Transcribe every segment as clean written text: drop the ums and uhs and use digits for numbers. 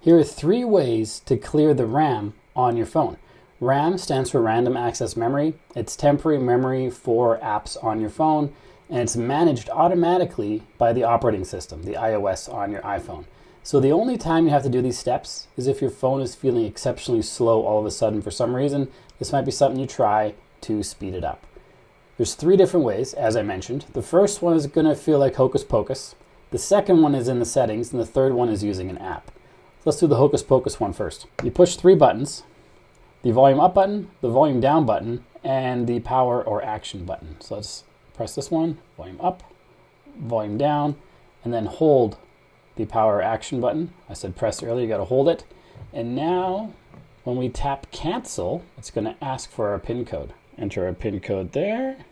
Here are 3 ways to clear the RAM on your phone. RAM stands for Random Access Memory. It's temporary memory for apps on your phone, and it's managed automatically by the operating system, the iOS on your iPhone. So the only time you have to do these steps is if your phone is feeling exceptionally slow all of a sudden for some reason. This might be something you try to speed it up. There's 3 different ways, as I mentioned. The first one is going to feel like hocus pocus. The second one is in the settings, and the third one is using an app. Let's do the hocus pocus one first. You push 3 buttons, the volume up button, the volume down button, and the power or action button. So let's press this one, volume up, volume down, and then hold the power or action button. I said press earlier, you gotta hold it. And now when we tap cancel, it's gonna ask for our PIN code. Enter our PIN code there.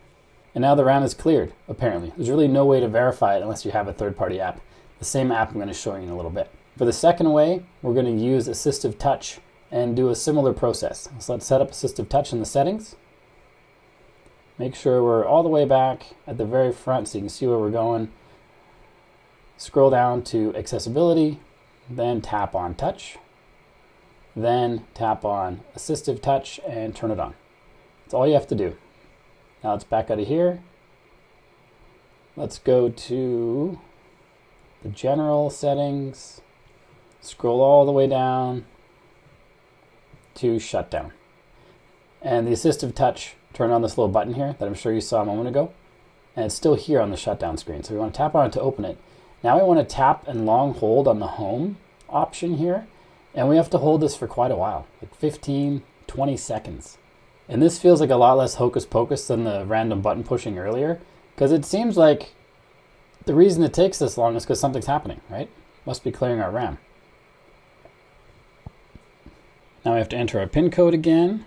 And now the RAM is cleared, apparently. There's really no way to verify it unless you have a third-party app. The same app I'm gonna show you in a little bit. For the second way, we're going to use Assistive Touch and do a similar process. So let's set up Assistive Touch in the settings. Make sure we're all the way back at the very front so you can see where we're going. Scroll down to Accessibility, then tap on Touch, then tap on Assistive Touch and turn it on. That's all you have to do. Now let's back out of here. Let's go to the General settings. Scroll all the way down to Shutdown. And the Assistive Touch, turn on this little button here that I'm sure you saw a moment ago. And it's still here on the shutdown screen. So we want to tap on it to open it. Now we want to tap and long hold on the Home option here. And we have to hold this for quite a while, like 15, 20 seconds. And this feels like a lot less hocus pocus than the random button pushing earlier, because it seems like the reason it takes this long is because something's happening, right? Must be clearing our RAM. Now we have to enter our PIN code again,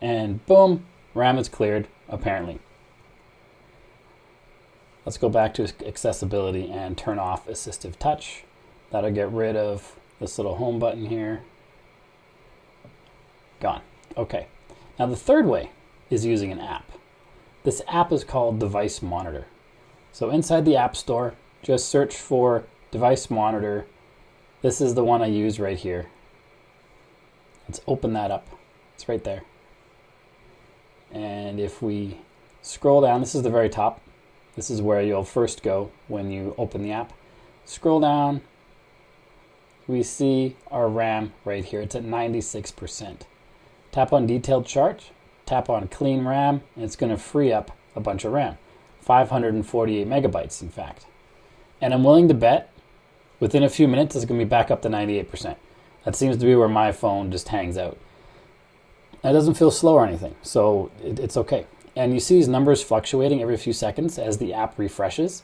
and boom, RAM is cleared, apparently. Let's go back to accessibility and turn off Assistive Touch. That'll get rid of this little home button here. Gone. Okay. Now the third way is using an app. This app is called Device Monitor. So inside the App Store, just search for Device Monitor. This is the one I use right here. Let's open that up. It's right there. And if we scroll down, this is the very top. This is where you'll first go when you open the app. Scroll down. We see our RAM right here. It's at 96%. Tap on Detailed Chart. Tap on Clean RAM, and it's going to free up a bunch of RAM. 548 megabytes, in fact. And I'm willing to bet within a few minutes it's going to be back up to 98%. That seems to be where my phone just hangs out. It doesn't feel slow or anything, so it's okay. And you see these numbers fluctuating every few seconds as the app refreshes.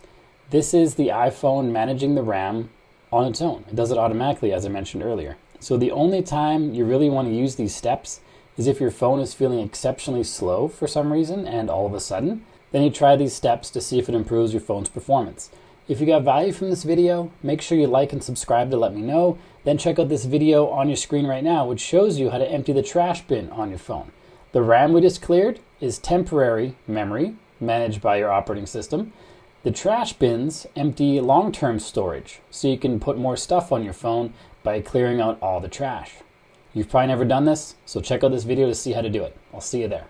This is the iPhone managing the RAM on its own. It does it automatically, as I mentioned earlier. So the only time you really want to use these steps is if your phone is feeling exceptionally slow for some reason and all of a sudden, then you try these steps to see if it improves your phone's performance. If you got value from this video, make sure you like and subscribe to let me know. Then check out this video on your screen right now, which shows you how to empty the trash bin on your phone. The RAM we just cleared is temporary memory managed by your operating system. The trash bins empty long-term storage, so you can put more stuff on your phone by clearing out all the trash. You've probably never done this, so check out this video to see how to do it. I'll see you there.